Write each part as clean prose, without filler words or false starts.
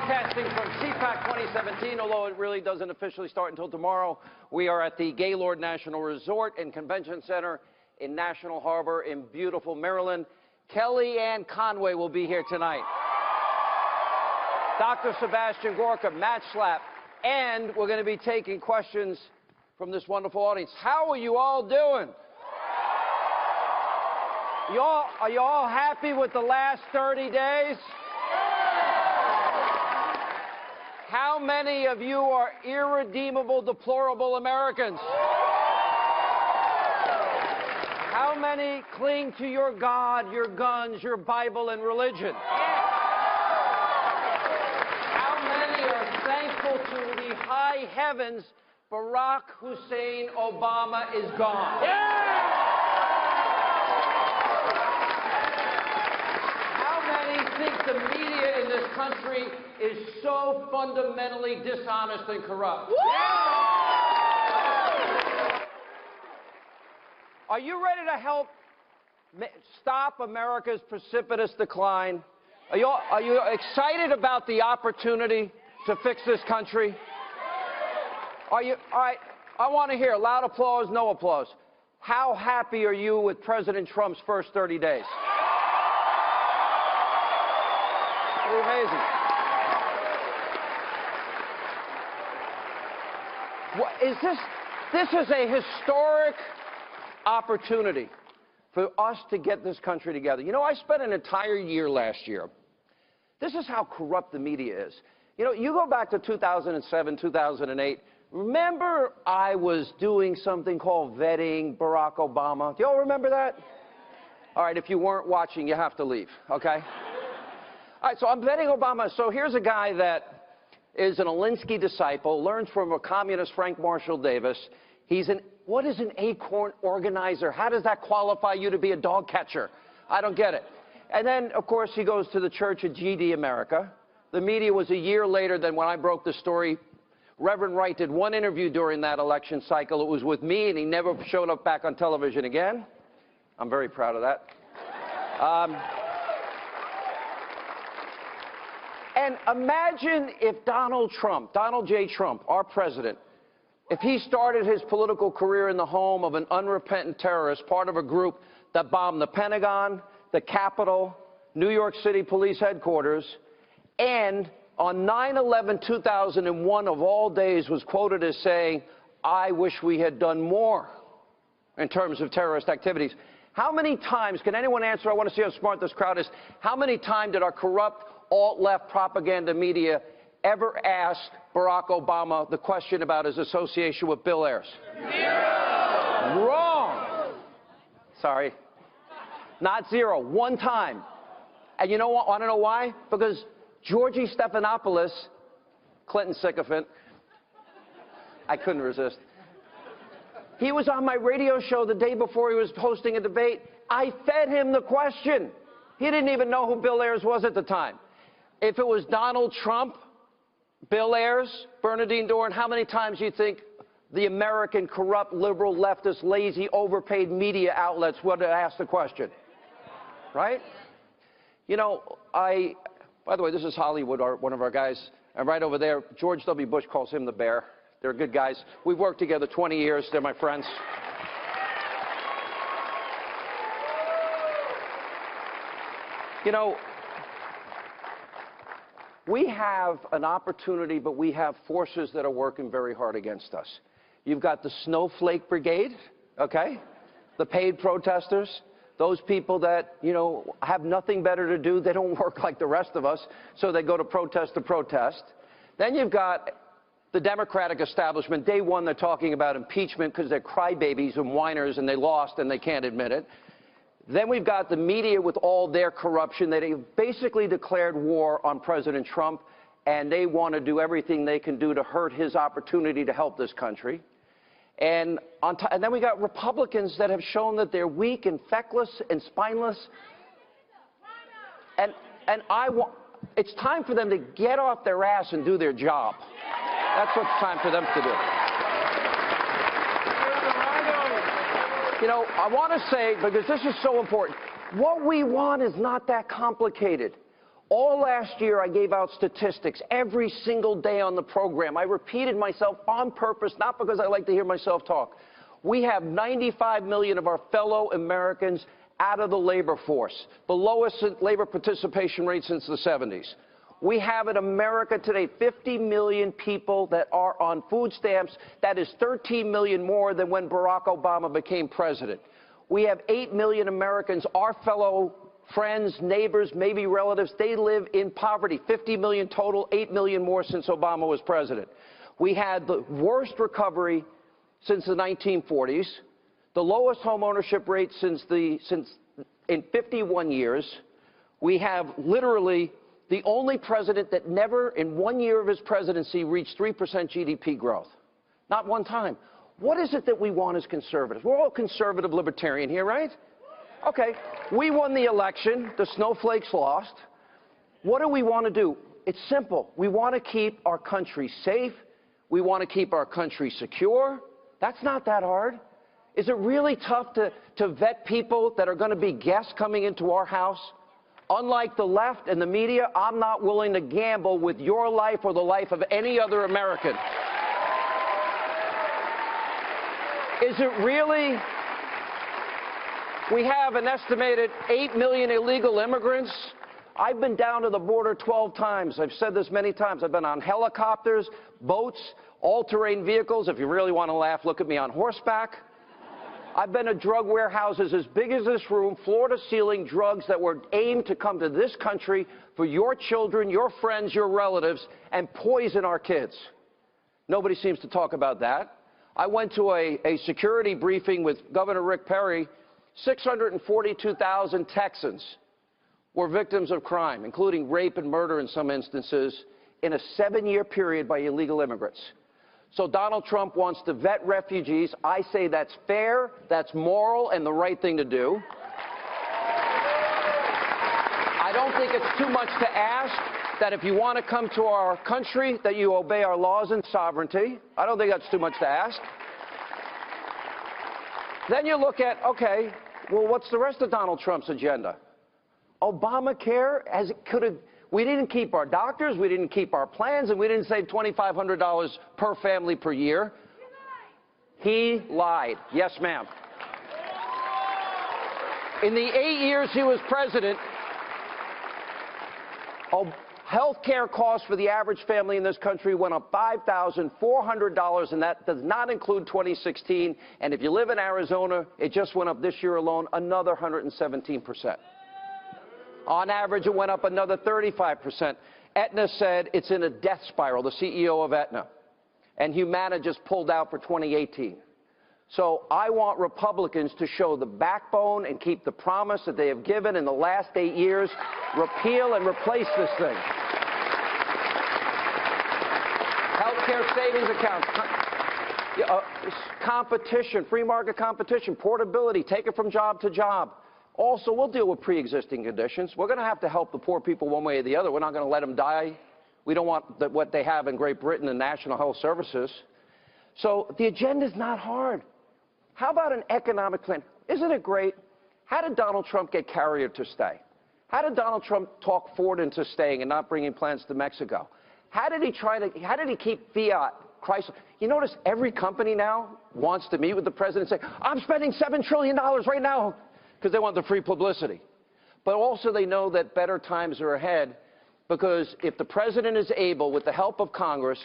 Broadcasting from CPAC 2017, although it really doesn't officially start until tomorrow. We are at the Gaylord National Resort and Convention Center in National Harbor in beautiful Maryland. Kellyanne Conway will be here tonight. Dr. Sebastian Gorka, Matt Schlapp, and we're going to be taking questions from this wonderful audience. How are you all doing? Are you all happy with the last 30 days? How many of you are irredeemable, deplorable Americans? How many cling to your God, your guns, your Bible, and religion? How many are thankful to the high heavens Barack Hussein Obama is gone? How many think the media in this country is so fundamentally dishonest and corrupt? Are you ready to help stop America's precipitous decline? Are you excited about the opportunity to fix this country? Are you? All right, I want to hear loud applause, no applause. How happy are you with President Trump's first 30 days? Pretty amazing. This is a historic opportunity for us to get this country together. You know, I spent an entire year last year. This is how corrupt the media is. You know, you go back to 2007, 2008. Remember I was doing something called vetting Barack Obama? Do you all remember that? All right, if you weren't watching, you have to leave, okay? All right, so I'm vetting Obama. So here's a guy that is an Alinsky disciple, learns from a communist Frank Marshall Davis. What is an acorn organizer? How does that qualify you to be a dog catcher? I don't get it. And then, of course, he goes to the Church of GD America. The media was a year later than when I broke the story. Reverend Wright did one interview during that election cycle. It was with me, and he never showed up back on television again. I'm very proud of that. And imagine if Donald J. Trump, our president, if he started his political career in the home of an unrepentant terrorist, part of a group that bombed the Pentagon, the Capitol, New York City Police Headquarters, and on 9/11/2001 of all days was quoted as saying, "I wish we had done more in terms of terrorist activities." How many times, can anyone answer, I want to see how smart this crowd is, how many times did our corrupt alt-left propaganda media ever ask Barack Obama the question about his association with Bill Ayers? Zero. Wrong. Sorry. Not zero. One time. And you know what? Want to know why? Because Georgie Stephanopoulos, Clinton sycophant, I couldn't resist. He was on my radio show the day before he was hosting a debate. I fed him the question. He didn't even know who Bill Ayers was at the time. If it was Donald Trump, Bill Ayers, Bernardine Dohrn, how many times do you think the American corrupt, liberal, leftist, lazy, overpaid media outlets would have asked the question? Right? You know, by the way, this is Hollywood, one of our guys, and right over there, George W. Bush calls him the bear. They're good guys. We've worked together 20 years. They're my friends. You know, we have an opportunity, but we have forces that are working very hard against us. You've got the Snowflake Brigade, okay? The paid protesters, those people that, you know, have nothing better to do. They don't work like the rest of us, so they go to protest to protest. Then you've got the Democratic establishment. Day one, they're talking about impeachment because they're crybabies and whiners and they lost and they can't admit it. Then we've got the media with all their corruption. They basically declared war on President Trump, and they want to do everything they can do to hurt his opportunity to help this country. And then we got Republicans that have shown that they're weak and feckless and spineless. And it's time for them to get off their ass and do their job. That's what it's time for them to do. You know, I want to say, because this is so important, what we want is not that complicated. All last year, I gave out statistics every single day on the program. I repeated myself on purpose, not because I like to hear myself talk. We have 95 million of our fellow Americans out of the labor force, the lowest labor participation rate since the 70s. We have in America today 50 million people that are on food stamps. That is 13 million more than when Barack Obama became president. We have 8 million Americans, our fellow friends, neighbors, maybe relatives, they live in poverty. 50 million total, 8 million more since Obama was president. We had the worst recovery since the 1940s, the lowest home ownership rate in 51 years. We have literally the only president that never in 1 year of his presidency reached 3% GDP growth. Not one time. What is it that we want as conservatives? We're all conservative libertarian here, right? Okay, we won the election. The snowflakes lost. What do we want to do? It's simple. We want to keep our country safe. We want to keep our country secure. That's not that hard. Is it really tough to vet people that are going to be guests coming into our house? Unlike the left and the media, I'm not willing to gamble with your life or the life of any other American. Is it really? We have an estimated 8 million illegal immigrants. I've been down to the border 12 times. I've said this many times. I've been on helicopters, boats, all-terrain vehicles. If you really want to laugh, look at me on horseback. I've been to drug warehouses as big as this room, floor-to-ceiling drugs that were aimed to come to this country for your children, your friends, your relatives, and poison our kids. Nobody seems to talk about that. I went to a security briefing with Governor Rick Perry. 642,000 Texans were victims of crime, including rape and murder in some instances, in a 7-year period by illegal immigrants. So Donald Trump wants to vet refugees. I say that's fair, that's moral, and the right thing to do. I don't think it's too much to ask that if you want to come to our country, that you obey our laws and sovereignty. I don't think that's too much to ask. Then you look at, okay, well, what's the rest of Donald Trump's agenda? Obamacare, we didn't keep our doctors, we didn't keep our plans, and we didn't save $2,500 per family per year. He lied. Yes, ma'am. In the 8 years he was president, health care costs for the average family in this country went up $5,400, and that does not include 2016. And if you live in Arizona, it just went up this year alone another 117%. On average, it went up another 35%. Aetna said it's in a death spiral, the CEO of Aetna. And Humana just pulled out for 2018. So I want Republicans to show the backbone and keep the promise that they have given in the last 8 years. Repeal and replace this thing. Healthcare savings accounts. Competition, free market competition, portability, take it from job to job. Also, we'll deal with pre-existing conditions. We're going to have to help the poor people one way or the other. We're not going to let them die. We don't want what they have in Great Britain and National Health Services. So the agenda is not hard. How about an economic plan? Isn't it great? How did Donald Trump get Carrier to stay? How did Donald Trump talk Ford into staying and not bringing plants to Mexico? How did he keep Fiat, Chrysler? You notice every company now wants to meet with the president and say, I'm spending $7 trillion right now, because they want the free publicity. But also they know that better times are ahead, because if the president is able, with the help of Congress,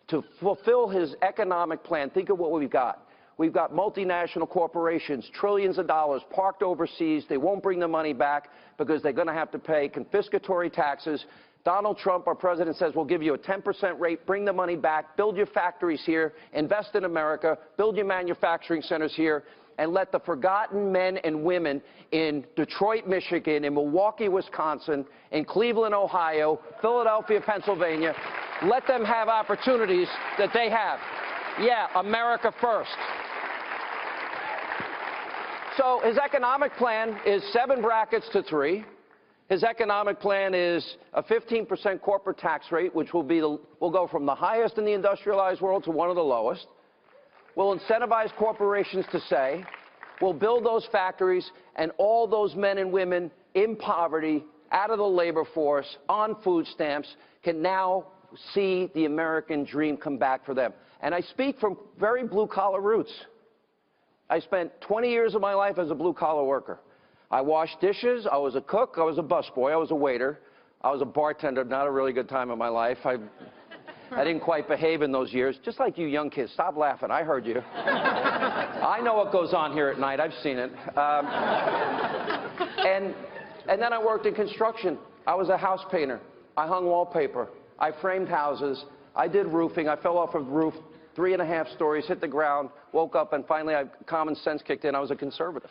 to fulfill his economic plan, think of what we've got. We've got multinational corporations, trillions of dollars parked overseas. They won't bring the money back because they're going to have to pay confiscatory taxes. Donald Trump, our president, says we'll give you a 10% rate, bring the money back, build your factories here, invest in America, build your manufacturing centers here, and let the forgotten men and women in Detroit, Michigan, in Milwaukee, Wisconsin, in Cleveland, Ohio, Philadelphia, Pennsylvania, let them have opportunities that they have. Yeah, America first. So his economic plan is 7 brackets to 3. His economic plan is a 15% corporate tax rate, which will go from the highest in the industrialized world to one of the lowest. We'll incentivize corporations to say, we'll build those factories, and all those men and women in poverty out of the labor force, on food stamps, can now see the American dream come back for them. And I speak from very blue-collar roots. I spent 20 years of my life as a blue-collar worker. I washed dishes, I was a cook, I was a busboy, I was a waiter, I was a bartender, not a really good time in my life. I didn't quite behave in those years, just like you young kids. Stop laughing, I heard you. I know what goes on here at night, I've seen it. And then I worked in construction. I was a house painter. I hung wallpaper. I framed houses. I did roofing. I fell off a roof 3.5 stories, hit the ground, woke up, and finally common sense kicked in. I was a conservative.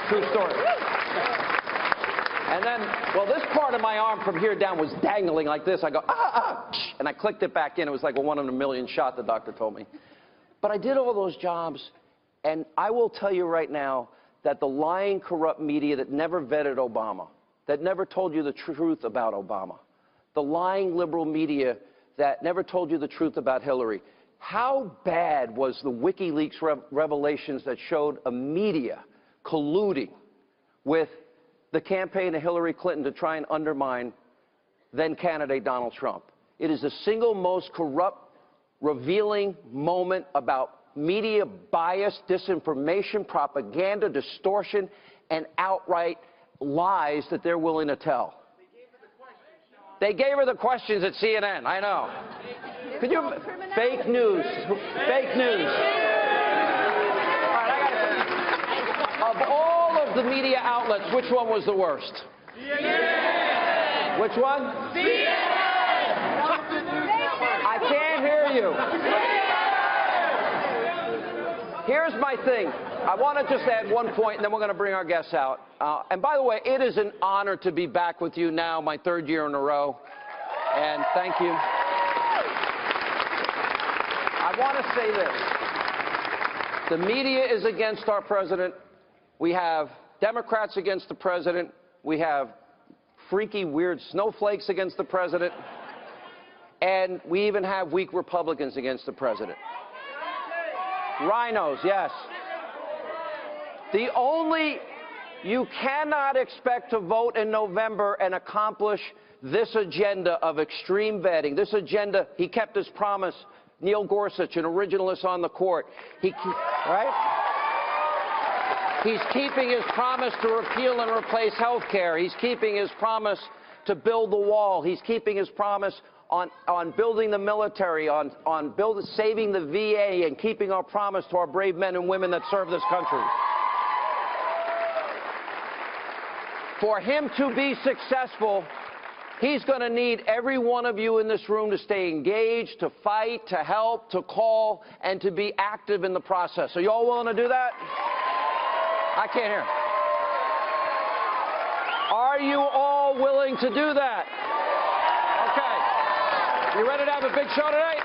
True story. And then, well, this part of my arm from here down was dangling like this. I go, and I clicked it back in. It was like a 1 in a million shot, the doctor told me. But I did all those jobs, and I will tell you right now that the lying, corrupt media that never vetted Obama, that never told you the truth about Obama, the lying liberal media that never told you the truth about Hillary, how bad was the WikiLeaks revelations that showed a media colluding with the campaign of Hillary Clinton to try and undermine then-candidate Donald Trump? It is the single most corrupt, revealing moment about media bias, disinformation, propaganda, distortion, and outright lies that they're willing to tell. They gave her the questions at CNN, I know. Could you... Fake news. Fake news. All right, of all of the media outlets, which one was the worst? CNN. Which one? CNN. I can't hear you. Here's my thing. I want to just add one point, and then we're going to bring our guests out. And by the way, it is an honor to be back with you now, my 3rd year in a row. And thank you. I want to say this. The media is against our president. We have Democrats against the president. We have freaky, weird snowflakes against the president. And we even have weak Republicans against the president. Rhinos, yes. You cannot expect to vote in November and accomplish this agenda of extreme vetting. This agenda, he kept his promise. Neil Gorsuch, an originalist on the court. Right? He's keeping his promise to repeal and replace health care. He's keeping his promise to build the wall. He's keeping his promise on building the military, on saving the VA, and keeping our promise to our brave men and women that serve this country. For him to be successful, he's going to need every one of you in this room to stay engaged, to fight, to help, to call, and to be active in the process. Are you all willing to do that? I can't hear. Are you all willing to do that? Okay. You ready to have a big show tonight?